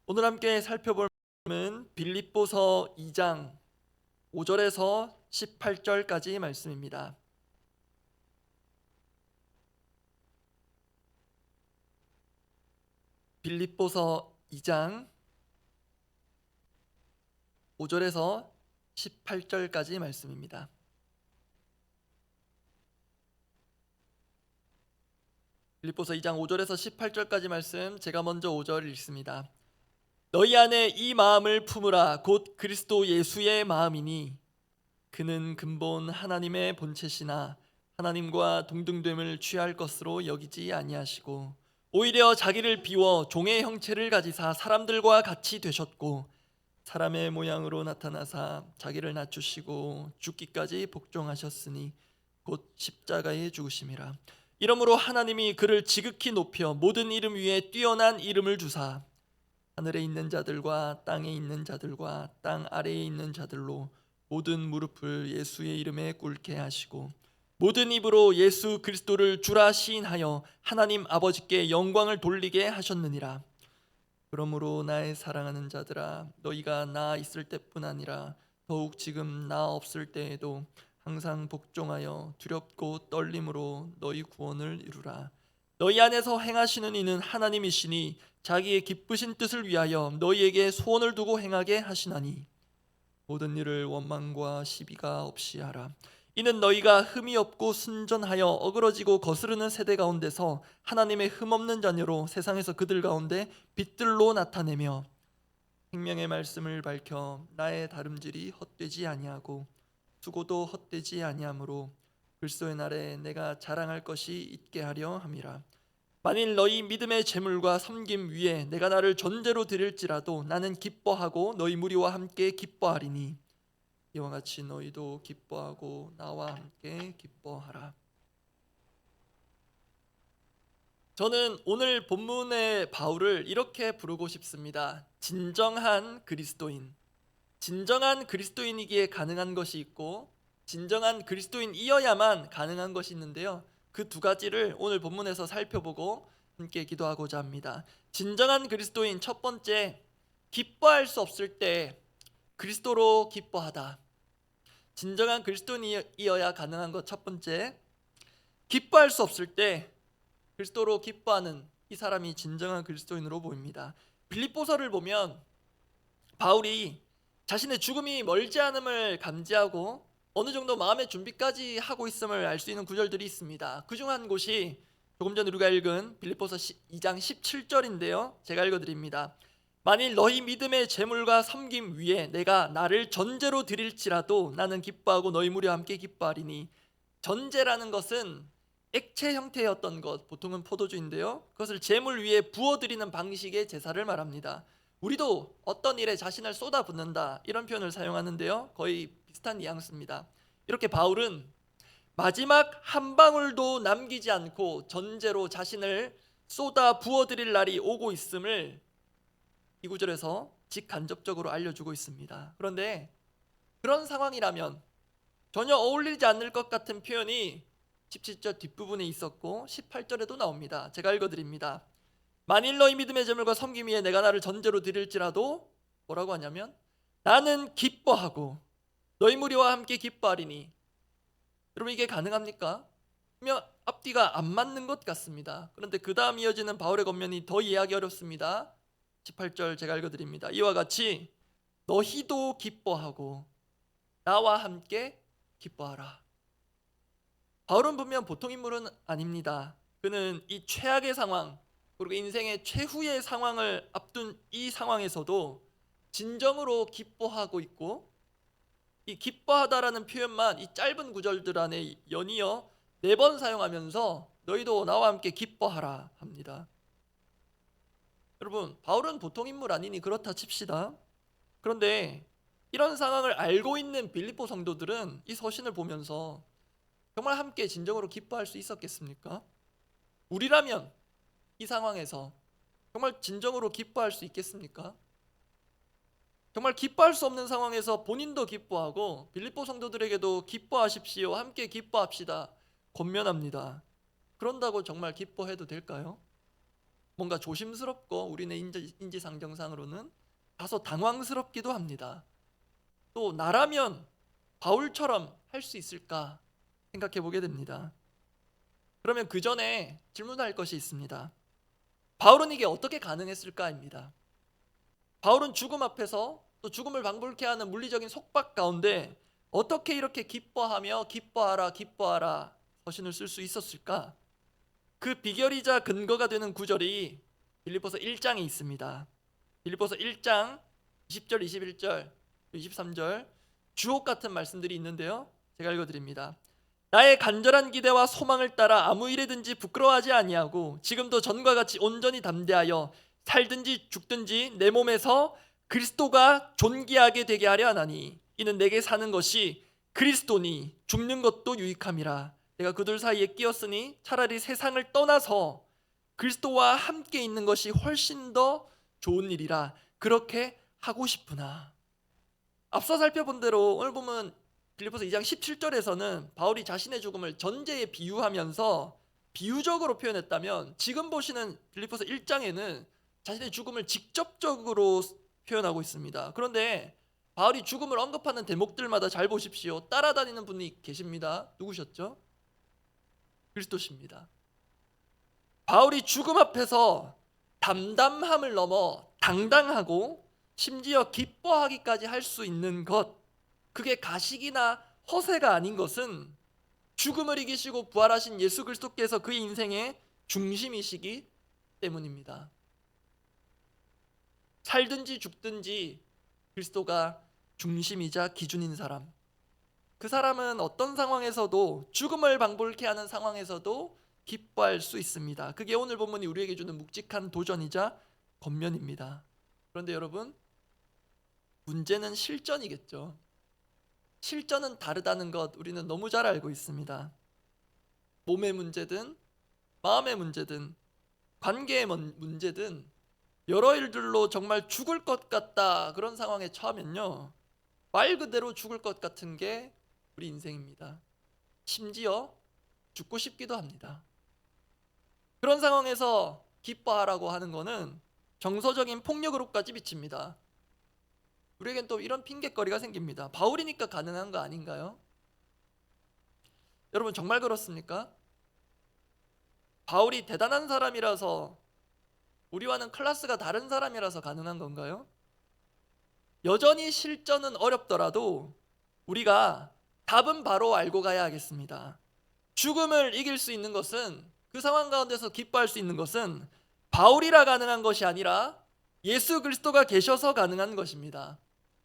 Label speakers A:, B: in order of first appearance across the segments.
A: 오늘 함께 살펴볼 말씀은 빌립보서 2장 5절에서 18절까지 말씀입니다. 빌립보서 2장 5절에서 18절까지 말씀입니다. 빌립보서 2장 5절에서 18절까지 말씀, 제가 먼저 5절 읽습니다. 너희 안에 이 마음을 품으라. 곧 그리스도 예수의 마음이니 그는 근본 하나님의 본체시나 하나님과 동등됨을 취할 것으로 여기지 아니하시고 오히려 자기를 비워 종의 형체를 가지사 사람들과 같이 되셨고 사람의 모양으로 나타나사 자기를 낮추시고 죽기까지 복종하셨으니 곧 십자가에 죽으심이라. 이러므로 하나님이 그를 지극히 높여 모든 이름 위에 뛰어난 이름을 주사 하늘에 있는 자들과 땅에 있는 자들과 땅 아래에 있는 자들로 모든 무릎을 예수의 이름에 꿇게 하시고 모든 입으로 예수 그리스도를 주라 시인하여 하나님 아버지께 영광을 돌리게 하셨느니라. 그러므로 나의 사랑하는 자들아, 너희가 나 있을 때뿐 아니라 더욱 지금 나 없을 때에도 항상 복종하여 두렵고 떨림으로 너희 구원을 이루라. 너희 안에서 행하시는 이는 하나님이시니 자기의 기쁘신 뜻을 위하여 너희에게 소원을 두고 행하게 하시나니 모든 일을 원망과 시비가 없이 하라. 이는 너희가 흠이 없고 순전하여 어그러지고 거스르는 세대 가운데서 하나님의 흠없는 자녀로 세상에서 그들 가운데 빛들로 나타내며 생명의 말씀을 밝혀 나의 다름질이 헛되지 아니하고 수고도 헛되지 아니하므로 그리스도의 날에 내가 자랑할 것이 있게 하려 함이라. 만일 너희 믿음의 재물과 섬김 위에 내가 나를 전제로 드릴지라도 나는 기뻐하고 너희 무리와 함께 기뻐하리니 이와 같이 너희도 기뻐하고 나와 함께 기뻐하라. 저는 오늘 본문의 바울을 이렇게 부르고 싶습니다. 진정한 그리스도인. 진정한 그리스도인이기에 가능한 것이 있고 진정한 그리스도인이어야만 가능한 것이 있는데요, 그 두 가지를 오늘 본문에서 살펴보고 함께 기도하고자 합니다. 진정한 그리스도인, 첫 번째, 기뻐할 수 없을 때 그리스도로 기뻐하다. 진정한 그리스도인이어야 가능한 것 첫 번째, 기뻐할 수 없을 때 그리스도로 기뻐하는 이 사람이 진정한 그리스도인으로 보입니다. 빌립보서를 보면 바울이 자신의 죽음이 멀지 않음을 감지하고 어느 정도 마음의 준비까지 하고 있음을 알 수 있는 구절들이 있습니다. 그중 한 곳이 조금 전 우리가 읽은 빌립보서 2장 17절인데요, 제가 읽어드립니다. 만일 너희 믿음의 재물과 섬김 위에 내가 나를 전제로 드릴지라도 나는 기뻐하고 너희 무리와 함께 기뻐하리니. 전제라는 것은 액체 형태였던 것, 보통은 포도주인데요, 그것을 재물 위에 부어드리는 방식의 제사를 말합니다. 우리도 어떤 일에 자신을 쏟아붓는다, 이런 표현을 사용하는데요, 거의 비슷한 뉘앙스입니다. 이렇게 바울은 마지막 한 방울도 남기지 않고 전제로 자신을 쏟아 부어드릴 날이 오고 있음을 이 구절에서 직간접적으로 알려주고 있습니다. 그런데 그런 상황이라면 전혀 어울리지 않을 것 같은 표현이 17절 뒷부분에 있었고 18절에도 나옵니다. 제가 읽어드립니다. 만일 너희 믿음의 재물과 섬김 위에 내가 나를 전제로 드릴지라도 뭐라고 하냐면 나는 기뻐하고 너희 무리와 함께 기뻐하리니. 여러분, 이게 가능합니까? 그러면 앞뒤가 안 맞는 것 같습니다. 그런데 그 다음 이어지는 바울의 권면이 더 이해하기 어렵습니다. 18절 제가 읽어드립니다. 이와 같이 너희도 기뻐하고 나와 함께 기뻐하라. 바울은 분명 보통 인물은 아닙니다. 그는 이 최악의 상황, 그리고 인생의 최후의 상황을 앞둔 이 상황에서도 진정으로 기뻐하고 있고, 이 기뻐하다라는 표현만 이 짧은 구절들 안에 연이어 4번 사용하면서 너희도 나와 함께 기뻐하라 합니다. 여러분, 바울은 보통 인물 아니니 그렇다 칩시다. 그런데 이런 상황을 알고 있는 빌립보 성도들은 이 서신을 보면서 정말 함께 진정으로 기뻐할 수 있었겠습니까? 우리라면 이 상황에서 정말 진정으로 기뻐할 수 있겠습니까? 정말 기뻐할 수 없는 상황에서 본인도 기뻐하고 빌립보 성도들에게도 기뻐하십시오, 함께 기뻐합시다 권면합니다. 그런다고 정말 기뻐해도 될까요? 뭔가 조심스럽고 우리네 인지상정상으로는 다소 당황스럽기도 합니다. 또 나라면 바울처럼 할 수 있을까 생각해 보게 됩니다. 그러면 그 전에 질문할 것이 있습니다. 바울은 이게 어떻게 가능했을까입니다. 바울은 죽음 앞에서 또 죽음을 방불케 하는 물리적인 속박 가운데 어떻게 이렇게 기뻐하며 기뻐하라 기뻐하라 서신을 쓸 수 있었을까? 그 비결이자 근거가 되는 구절이 빌립보서 1장에 있습니다. 빌립보서 1장 20절, 21절, 23절 주옥 같은 말씀들이 있는데요. 제가 읽어드립니다. 나의 간절한 기대와 소망을 따라 아무 일에든지 부끄러워하지 아니하고 지금도 전과 같이 온전히 담대하여 살든지 죽든지 내 몸에서 그리스도가 존귀하게 되게 하려 하나니 이는 내게 사는 것이 그리스도니 죽는 것도 유익함이라. 내가 그들 사이에 끼었으니 차라리 세상을 떠나서 그리스도와 함께 있는 것이 훨씬 더 좋은 일이라 그렇게 하고 싶으나. 앞서 살펴본 대로 오늘 보면 빌립보서 2장 17절에서는 바울이 자신의 죽음을 전제에 비유하면서 비유적으로 표현했다면 지금 보시는 빌립보서 1장에는 자신의 죽음을 직접적으로 표현하고 있습니다. 그런데 바울이 죽음을 언급하는 대목들마다 잘 보십시오. 따라다니는 분이 계십니다. 누구셨죠? 그리스도십니다. 바울이 죽음 앞에서 담담함을 넘어 당당하고 심지어 기뻐하기까지 할 수 있는 것, 그게 가식이나 허세가 아닌 것은 죽음을 이기시고 부활하신 예수 그리스도께서 그의 인생의 중심이시기 때문입니다. 살든지 죽든지 그리스도가 중심이자 기준인 사람, 그 사람은 어떤 상황에서도 죽음을 방불케 하는 상황에서도 기뻐할 수 있습니다. 그게 오늘 본문이 우리에게 주는 묵직한 도전이자 권면입니다. 그런데 여러분, 문제는 실전이겠죠. 실전은 다르다는 것 우리는 너무 잘 알고 있습니다. 몸의 문제든 마음의 문제든 관계의 문제든 여러 일들로 정말 죽을 것 같다 그런 상황에 처하면요, 말 그대로 죽을 것 같은 게 우리 인생입니다. 심지어 죽고 싶기도 합니다. 그런 상황에서 기뻐하라고 하는 것은 정서적인 폭력으로까지 비칩니다. 우리에겐 또 이런 핑계거리가 생깁니다. 바울이니까 가능한 거 아닌가요? 여러분 정말 그렇습니까? 바울이 대단한 사람이라서, 우리와는 클래스가 다른 사람이라서 가능한 건가요? 여전히 실전은 어렵더라도 우리가 답은 바로 알고 가야 하겠습니다. 죽음을 이길 수 있는 것은, 그 상황 가운데서 기뻐할 수 있는 것은 바울이라 가능한 것이 아니라 예수 그리스도가 계셔서 가능한 것입니다.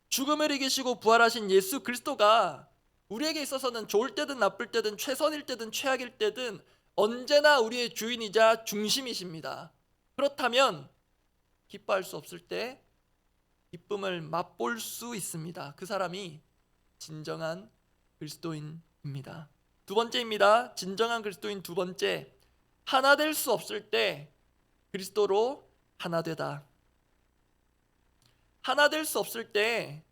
A: 죽음을 이기시고 부활하신 예수 그리스도가 우리에게 있어서는 좋을 때든 나쁠 때든 최선일 때든 최악일 때든 언제나 우리의 주인이자 중심이십니다. 그렇다면 기뻐할 수 없을 때 기쁨을 맛볼 수 있습니다. 그 사람이 진정한 그리스도인입니다. 두 번째입니다. 진정한 그리스도인 두 번째, 하나 될 수 없을 때 그리스도로 하나 되다. 하나 될 수 없을 때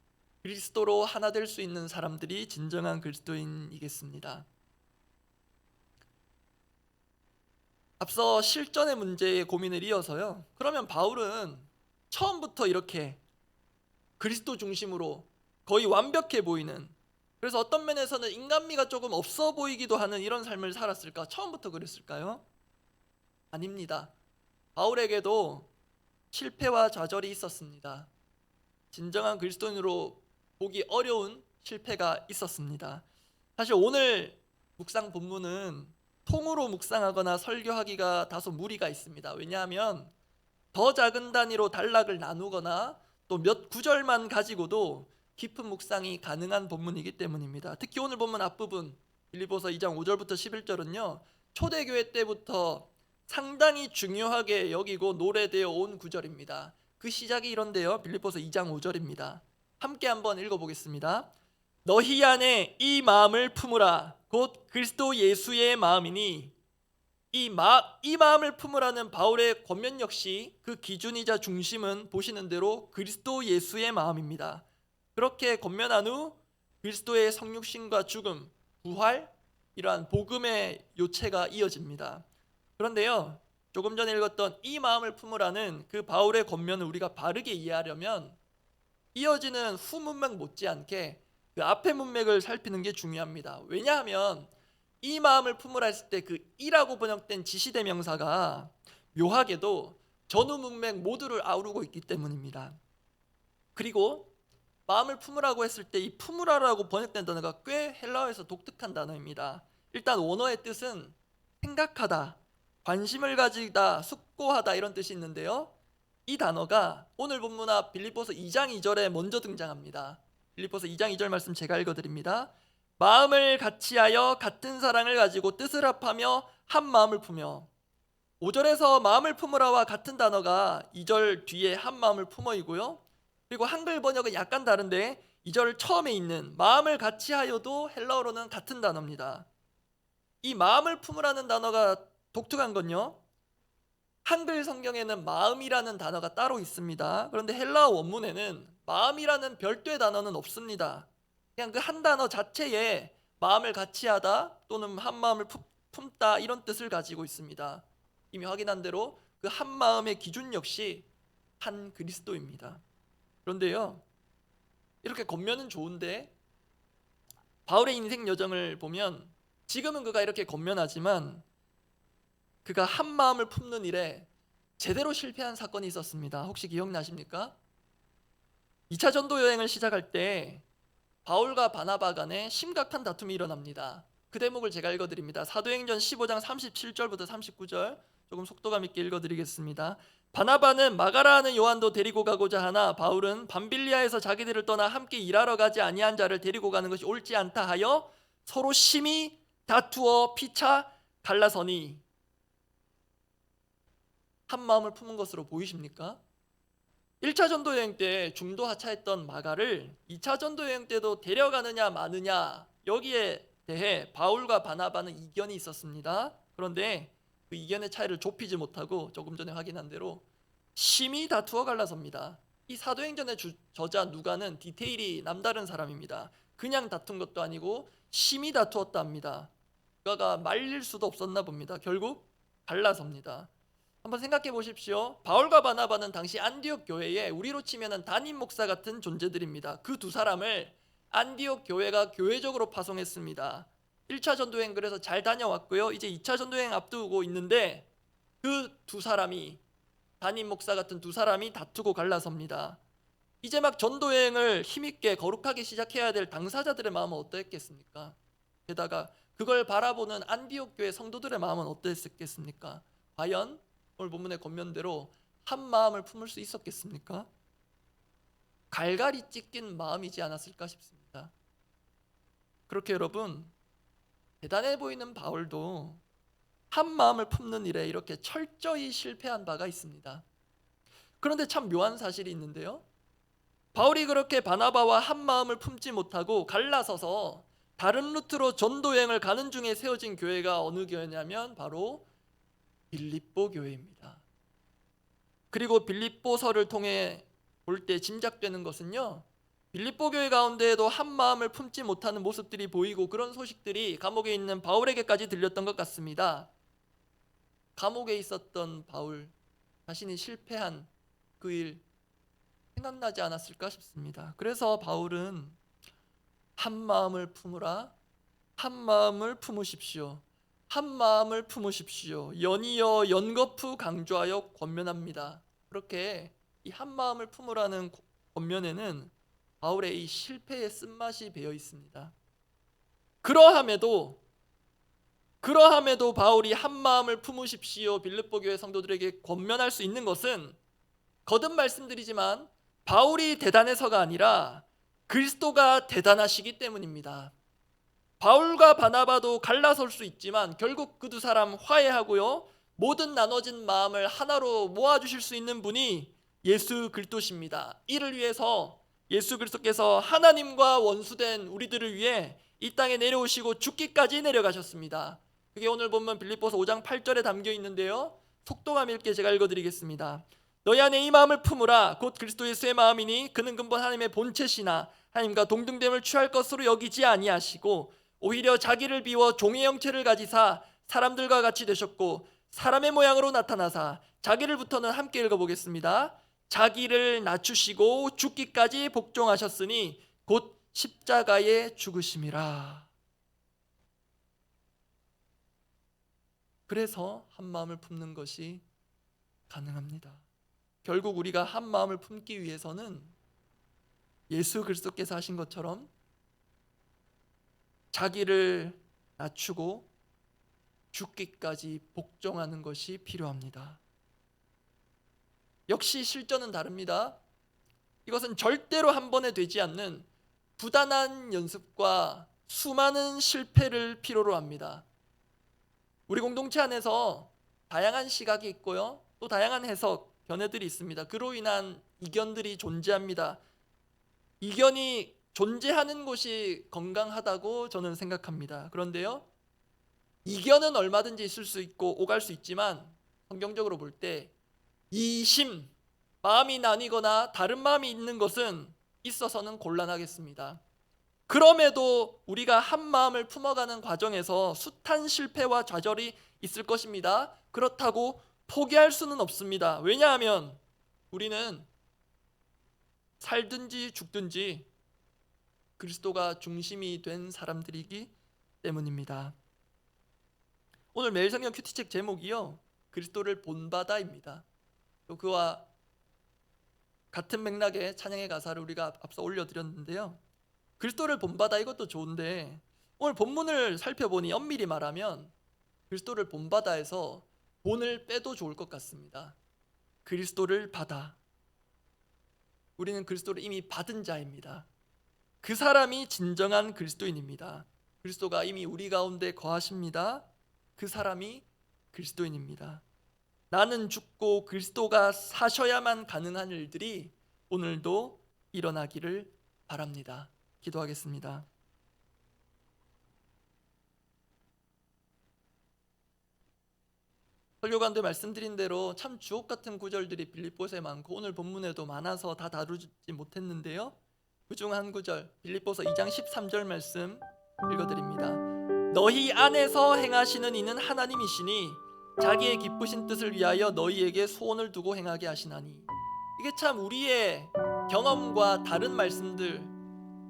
A: 그리스도로 하나 될 수 있는 사람들이 진정한 그리스도인이겠습니다. 앞서 실전의 문제에 고민을 이어서요, 그러면 바울은 처음부터 이렇게 그리스도 중심으로 거의 완벽해 보이는, 그래서 어떤 면에서는 인간미가 조금 없어 보이기도 하는 이런 삶을 살았을까? 처음부터 그랬을까요? 아닙니다. 바울에게도 실패와 좌절이 있었습니다. 진정한 그리스도인으로 보기 어려운 실패가 있었습니다. 사실 오늘 묵상 본문은 통으로 묵상하거나 설교하기가 다소 무리가 있습니다. 왜냐하면 더 작은 단위로 단락을 나누거나 또 몇 구절만 가지고도 깊은 묵상이 가능한 본문이기 때문입니다. 특히 오늘 본문 앞부분 빌립보서 2장 5절부터 11절은요, 초대교회 때부터 상당히 중요하게 여기고 노래되어 온 구절입니다. 그 시작이 이런데요, 빌립보서 2장 5절입니다. 함께 한번 읽어보겠습니다. 너희 안에 이 마음을 품으라. 곧 그리스도 예수의 마음이니. 이 마음을 품으라는 바울의 권면 역시 그 기준이자 중심은 보시는 대로 그리스도 예수의 마음입니다. 그렇게 권면한 후 그리스도의 성육신과 죽음, 부활, 이러한 복음의 요체가 이어집니다. 그런데요, 조금 전에 읽었던 이 마음을 품으라는 그 바울의 권면을 우리가 바르게 이해하려면 이어지는 후 문맥 못지않게 그 앞의 문맥을 살피는 게 중요합니다. 왜냐하면 이 마음을 품으라 했을 때 그 이라고 번역된 지시대명사가 묘하게도 전후 문맥 모두를 아우르고 있기 때문입니다. 그리고 마음을 품으라고 했을 때 이 품으라라고 번역된 단어가 꽤 헬라어에서 독특한 단어입니다. 일단 원어의 뜻은 생각하다, 관심을 가지다, 숙고하다 이런 뜻이 있는데요. 이 단어가 오늘 본문 앞 빌립보서 2장 2절에 먼저 등장합니다. 빌립보서 2장 2절 말씀 제가 읽어드립니다. 마음을 같이하여 같은 사랑을 가지고 뜻을 합하며 한 마음을 품여. 5절에서 마음을 품으라와 같은 단어가 2절 뒤에 한 마음을 품어이고요. 그리고 한글 번역은 약간 다른데 2절 처음에 있는 마음을 같이하여도 헬라어로는 같은 단어입니다. 이 마음을 품으라는 단어가 독특한 건요, 한글 성경에는 마음이라는 단어가 따로 있습니다. 그런데 헬라어 원문에는 마음이라는 별도의 단어는 없습니다. 그냥 그 한 단어 자체에 마음을 같이하다 또는 한 마음을 품다 이런 뜻을 가지고 있습니다. 이미 확인한 대로 그 한 마음의 기준 역시 한 그리스도입니다. 그런데요, 이렇게 겉면은 좋은데 바울의 인생 여정을 보면 지금은 그가 이렇게 겉면하지만 그가 한 마음을 품는 일에 제대로 실패한 사건이 있었습니다. 혹시 기억나십니까? 2차 전도 여행을 시작할 때 바울과 바나바 간에 심각한 다툼이 일어납니다. 그 대목을 제가 읽어드립니다. 사도행전 15장 37절부터 39절 조금 속도감 있게 읽어드리겠습니다. 바나바는 마가라하는 요한도 데리고 가고자 하나 바울은 밤빌리아에서 자기들을 떠나 함께 일하러 가지 아니한 자를 데리고 가는 것이 옳지 않다 하여 서로 심히 다투어 피차 갈라서니. 한 마음을 품은 것으로 보이십니까? 1차 전도 여행 때 중도 하차했던 마가를 2차 전도 여행 때도 데려가느냐 마느냐 여기에 대해 바울과 바나바는 이견이 있었습니다. 그런데 그 이견의 차이를 좁히지 못하고 조금 전에 확인한 대로 심히 다투어 갈라섭니다. 이 사도행전의 저자 누가는 디테일이 남다른 사람입니다. 그냥 다툰 것도 아니고 심히 다투었다 합니다. 누가가 말릴 수도 없었나 봅니다. 결국 갈라섭니다. 한번 생각해 보십시오. 바울과 바나바는 당시 안디옥 교회에 우리로 치면 담임 목사 같은 존재들입니다. 그 두 사람을 안디옥 교회가 교회적으로 파송했습니다. 1차 전도여행 그래서 잘 다녀왔고요. 이제 2차 전도여행 앞두고 있는데 그 두 사람이 담임 목사 같은 두 사람이 다투고 갈라섭니다. 이제 막 전도여행을 힘있게 거룩하게 시작해야 될 당사자들의 마음은 어떠했겠습니까? 게다가 그걸 바라보는 안디옥 교회 성도들의 마음은 어떠했겠습니까? 과연 오늘 본문의 권면대로 한 마음을 품을 수 있었겠습니까? 갈갈이 찢긴 마음이지 않았을까 싶습니다. 그렇게 여러분, 대단해 보이는 바울도 한 마음을 품는 일에 이렇게 철저히 실패한 바가 있습니다. 그런데 참 묘한 사실이 있는데요, 바울이 그렇게 바나바와 한 마음을 품지 못하고 갈라서서 다른 루트로 전도여행을 가는 중에 세워진 교회가 어느 교회냐면 바로 빌립보 교회입니다. 그리고 빌립보서를 통해 볼 때 짐작되는 것은요, 빌립보 교회 가운데에도 한 마음을 품지 못하는 모습들이 보이고 그런 소식들이 감옥에 있는 바울에게까지 들렸던 것 같습니다. 감옥에 있었던 바울 자신이 실패한 그 일 생각나지 않았을까 싶습니다. 그래서 바울은 한 마음을 품으라, 한 마음을 품으십시오, 한 마음을 품으십시오, 연이어 연거푸 강조하여 권면합니다. 그렇게 이 한 마음을 품으라는 권면에는 바울의 이 실패의 쓴맛이 배어 있습니다. 그러함에도 바울이 한 마음을 품으십시오 빌립보 교회 성도들에게 권면할 수 있는 것은 거듭 말씀드리지만 바울이 대단해서가 아니라 그리스도가 대단하시기 때문입니다. 바울과 바나바도 갈라설 수 있지만 결국 그 두 사람 화해하고요, 모든 나눠진 마음을 하나로 모아주실 수 있는 분이 예수 그리스도십니다. 이를 위해서 예수 그리스도께서 하나님과 원수된 우리들을 위해 이 땅에 내려오시고 죽기까지 내려가셨습니다. 그게 오늘 보면 빌립보서 5장 8절에 담겨 있는데요, 속도감 있게 제가 읽어드리겠습니다. 너희 안에 이 마음을 품으라. 곧 그리스도 예수의 마음이니 그는 근본 하나님의 본체시나 하나님과 동등됨을 취할 것으로 여기지 아니하시고 오히려 자기를 비워 종의 형체를 가지사 사람들과 같이 되셨고 사람의 모양으로 나타나사 자기를부터는 함께 읽어보겠습니다. 자기를 낮추시고 죽기까지 복종하셨으니 곧 십자가에 죽으심이라. 그래서 한 마음을 품는 것이 가능합니다. 결국 우리가 한 마음을 품기 위해서는 예수 그리스도께서 하신 것처럼 자기를 낮추고 죽기까지 복종하는 것이 필요합니다. 역시 실전은 다릅니다. 이것은 절대로 한 번에 되지 않는 부단한 연습과 수많은 실패를 필요로 합니다. 우리 공동체 안에서 다양한 시각이 있고요, 또 다양한 해석, 견해들이 있습니다. 그로 인한 이견들이 존재합니다. 이견이 존재하는 것이 건강하다고 저는 생각합니다. 그런데요, 이견은 얼마든지 있을 수 있고 오갈 수 있지만 성경적으로 볼 때 이심, 마음이 나뉘거나 다른 마음이 있는 것은 있어서는 곤란하겠습니다. 그럼에도 우리가 한 마음을 품어가는 과정에서 숱한 실패와 좌절이 있을 것입니다. 그렇다고 포기할 수는 없습니다. 왜냐하면 우리는 살든지 죽든지 그리스도가 중심이 된 사람들이기 때문입니다. 오늘 매일 성경 큐티책 제목이요, 그리스도를 본받아입니다. 또 그와 같은 맥락의 찬양의 가사를 우리가 앞서 올려드렸는데요, 그리스도를 본받아, 이것도 좋은데 오늘 본문을 살펴보니 엄밀히 말하면 그리스도를 본받아에서 본을 빼도 좋을 것 같습니다. 그리스도를 받아. 우리는 그리스도를 이미 받은 자입니다. 그 사람이 진정한 그리스도인입니다. 그리스도가 이미 우리 가운데 거하십니다. 그 사람이 그리스도인입니다. 나는 죽고 그리스도가 사셔야만 가능한 일들이 오늘도 일어나기를 바랍니다. 기도하겠습니다. 설교 가운데 말씀드린 대로 참 주옥 같은 구절들이 빌립보서에 많고 오늘 본문에도 많아서 다 다루지 못했는데요, 그중 한 구절, 빌립보서 2장 13절 말씀 읽어드립니다. 너희 안에서 행하시는 이는 하나님이시니 자기의 기쁘신 뜻을 위하여 너희에게 소원을 두고 행하게 하시나니. 이게 참 우리의 경험과 다른 말씀들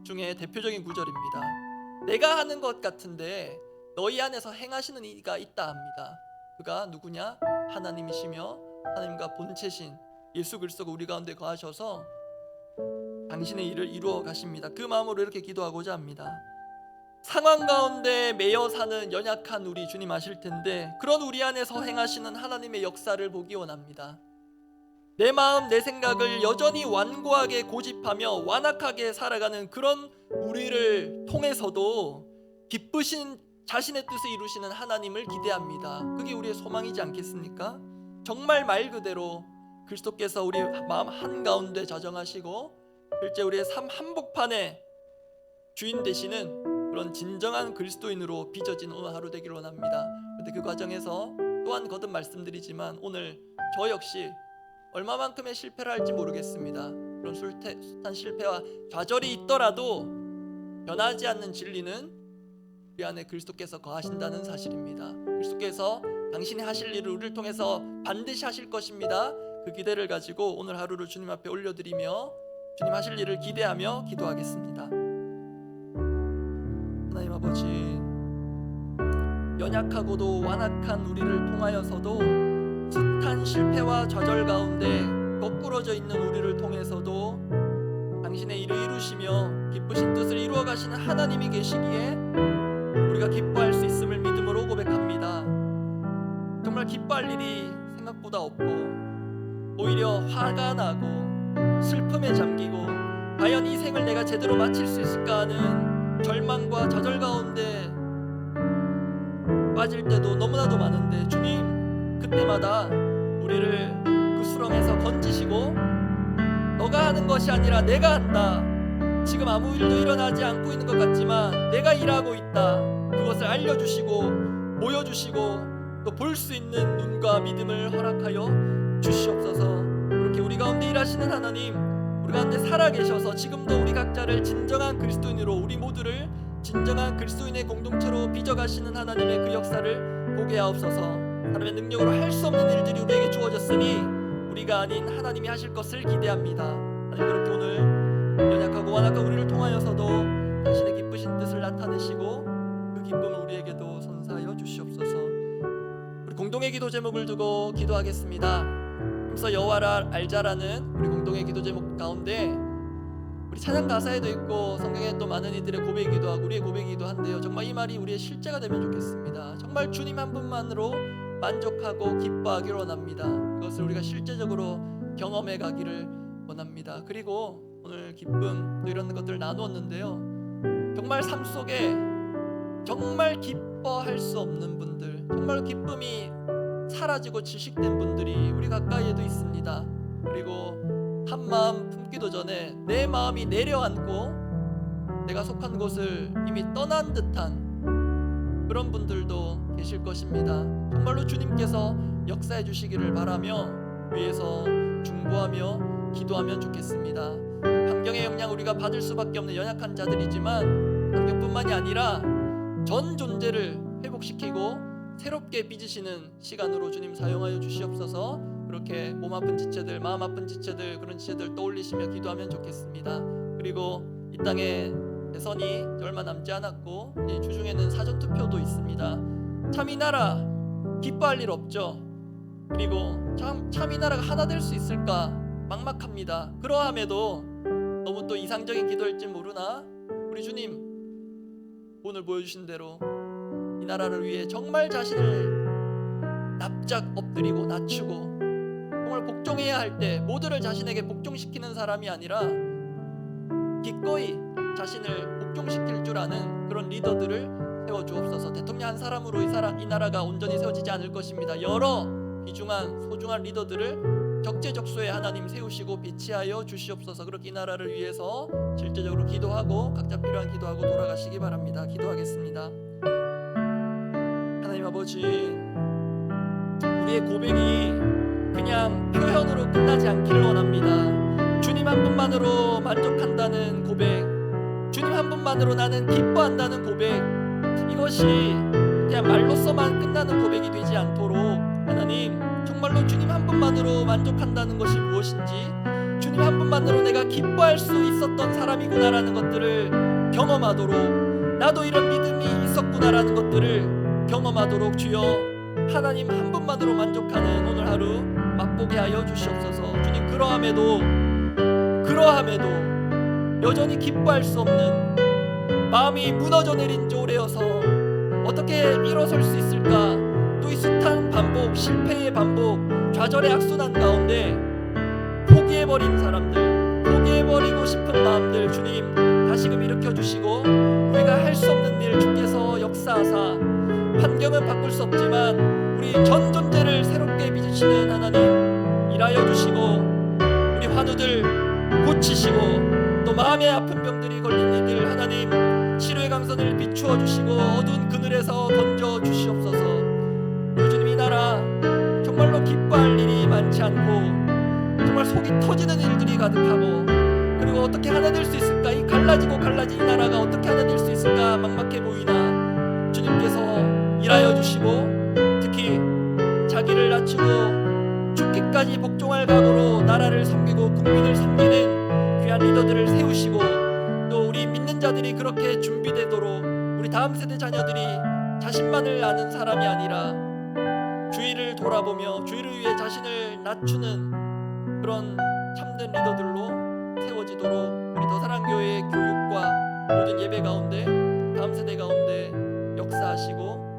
A: 중에 대표적인 구절입니다. 내가 하는 것 같은데 너희 안에서 행하시는 이가 있다 합니다. 그가 누구냐? 하나님이시며 하나님과 본체신 예수 그리스도가 우리 가운데 거하셔서 당신의 일을 이루어 가십니다. 그 마음으로 이렇게 기도하고자 합니다. 상황 가운데 매여 사는 연약한 우리 주님 아실 텐데 그런 우리 안에서 행하시는 하나님의 역사를 보기 원합니다. 내 마음 내 생각을 여전히 완고하게 고집하며 완악하게 살아가는 그런 우리를 통해서도 기쁘신 자신의 뜻을 이루시는 하나님을 기대합니다. 그게 우리의 소망이지 않겠습니까? 정말 말 그대로 그리스도께서 우리 마음 한가운데 자정하시고 실제 우리의 삶 한복판에 주인 되시는 그런 진정한 그리스도인으로 빚어진 오늘 하루 되기를 원합니다. 그런데 그 과정에서 또한 거듭 말씀드리지만 오늘 저 역시 얼마만큼의 실패를 할지 모르겠습니다. 그런 숱한 실패와 좌절이 있더라도 변하지 않는 진리는 우리 안에 그리스도께서 거하신다는 사실입니다. 그리스도께서 당신이 하실 일을 우리를 통해서 반드시 하실 것입니다. 그 기대를 가지고 오늘 하루를 주님 앞에 올려드리며 주님 하실 일을 기대하며 기도하겠습니다. 하나님 아버지, 연약하고도 완악한 우리를 통하여서도 숱한 실패와 좌절 가운데 거꾸러져 있는 우리를 통해서도 당신의 일을 이루시며 기쁘신 뜻을 이루어 가시는 하나님이 계시기에 우리가 기뻐할 수 있음을 믿음으로 고백합니다. 정말 기뻐할 일이 생각보다 없고 오히려 화가 나고 슬픔에 잠기고 과연 이 생을 내가 제대로 마칠 수 있을까 하는 절망과 좌절 가운데 빠질 때도 너무나도 많은데 주님, 그때마다 우리를 그 수렁에서 건지시고 너가 하는 것이 아니라 내가 한다. 지금 아무 일도 일어나지 않고 있는 것 같지만 내가 일하고 있다. 그것을 알려주시고 보여주시고 또 볼 수 있는 눈과 믿음을 허락하여 주시옵소서. 그렇게 우리 가운데 일하시는 하나님, 우리 가운데 살아계셔서 지금도 우리 각자를 진정한 그리스도인으로, 우리 모두를 진정한 그리스도인의 공동체로 빚어가시는 하나님의 그 역사를 보게 하옵소서. 사람의 능력으로 할 수 없는 일들이 우리에게 주어졌으니 우리가 아닌 하나님이 하실 것을 기대합니다. 하나님, 그렇게 오늘 연약하고 완악한 우리를 통하여서도 당신의 기쁘신 뜻을 나타내시고 그 기쁨을 우리에게도 선사하여 주시옵소서. 우리 공동의 기도 제목을 두고 기도하겠습니다. 힘써 여호와를 알자라는 우리 공동의 기도 제목 가운데 우리 찬양 가사에도 있고 성경에 또 많은 이들의 고백이기도 하고 우리의 고백이기도 한데요, 정말 이 말이 우리의 실제가 되면 좋겠습니다. 정말 주님 한 분만으로 만족하고 기뻐하기를 원합니다. 이것을 우리가 실제적으로 경험해 가기를 원합니다. 그리고 오늘 기쁨 또 이런 것들을 나누었는데요, 정말 삶 속에 정말 기뻐할 수 없는 분들, 정말 기쁨이 사라지고 질식된 분들이 우리 가까이에도 있습니다. 그리고 한 마음 품기도 전에 내 마음이 내려앉고 내가 속한 곳을 이미 떠난 듯한 그런 분들도 계실 것입니다. 정말로 주님께서 역사해 주시기를 바라며 위에서 중보하며 기도하면 좋겠습니다. 환경의 영향 우리가 받을 수밖에 없는 연약한 자들이지만 환경뿐만이 아니라 전 존재를 회복시키고 새롭게 빚으시는 시간으로 주님 사용하여 주시옵소서. 그렇게 몸 아픈 지체들, 마음 아픈 지체들, 그런 지체들 떠올리시며 기도하면 좋겠습니다. 그리고 이 땅에 대선이 얼마 남지 않았고 이 주중에는 사전투표도 있습니다. 참 이 나라 기뻐할 일 없죠. 그리고 참 이 나라가 하나 될 수 있을까 막막합니다. 그러함에도 너무 또 이상적인 기도일지 모르나 우리 주님 오늘 보여주신 대로 이 나라를 위해 정말 자신을 납작 엎드리고 낮추고 정말 복종해야 할 때 모두를 자신에게 복종시키는 사람이 아니라 기꺼이 자신을 복종시킬 줄 아는 그런 리더들을 세워주옵소서. 대통령 한 사람으로 이 나라가 온전히 세워지지 않을 것입니다. 여러 귀중한 소중한 리더들을 적재적소에 하나님 세우시고 비치하여 주시옵소서. 그렇게 이 나라를 위해서 실제적으로 기도하고 각자 필요한 기도하고 돌아가시기 바랍니다. 기도하겠습니다. 하나님 아버지, 우리의 고백이 그냥 표현으로 끝나지 않기를 원합니다. 주님 한 분만으로 만족한다는 고백, 주님 한 분만으로 나는 기뻐한다는 고백, 이것이 그냥 말로서만 끝나는 고백이 되지 않도록 하나님, 정말로 주님 한 분만으로 만족한다는 것이 무엇인지, 주님 한 분만으로 내가 기뻐할 수 있었던 사람이구나라는 것들을 경험하도록, 나도 이런 믿음이 있었구나라는 것들을 경험하도록 주여 하나님 한 분만으로 만족하는 오늘 하루 맛보게 하여 주시옵소서. 주님, 그러함에도 여전히 기뻐할 수 없는 마음이 무너져 내린 쪼레여서 어떻게 일어설 수 있을까, 또 이 숱한 반복, 실패의 반복, 좌절의 악순환 가운데 포기해버린 사람들, 포기해버리고 싶은 마음들 주님 다시금 일으켜주시고 우리가 할 수 없는 일 주께서 역사하사 환경은 바꿀 수 없지만 우리 전 존재를 새롭게 빚으시는 하나님 일하여 주시고 우리 환우들 고치시고 또 마음의 아픈 병들이 걸린 이들 하나님 치료의 강선을 비추어 주시고 어두운 그늘에서 건져 주시옵소서. 주님, 이 나라 정말로 기뻐할 일이 많지 않고 정말 속이 터지는 일들이 가득하고 그리고 어떻게 하나 될 수 있을까, 이 갈라진 이 나라가 어떻게 하나 될 수 있을까 막막해 보이나 주님께서 일하여 주시고 특히 자기를 낮추고 죽기까지 복종할 각오로 나라를 섬기고 국민을 섬기는 귀한 리더들을 세우시고 또 우리 믿는 자들이 그렇게 준비되도록 우리 다음 세대 자녀들이 자신만을 아는 사람이 아니라 주위를 돌아보며 주위를 위해 자신을 낮추는 그런 참된 리더들로 세워지도록 우리 더사랑교회의 교육과 모든 예배 가운데 다음 세대 가운데 역사하시고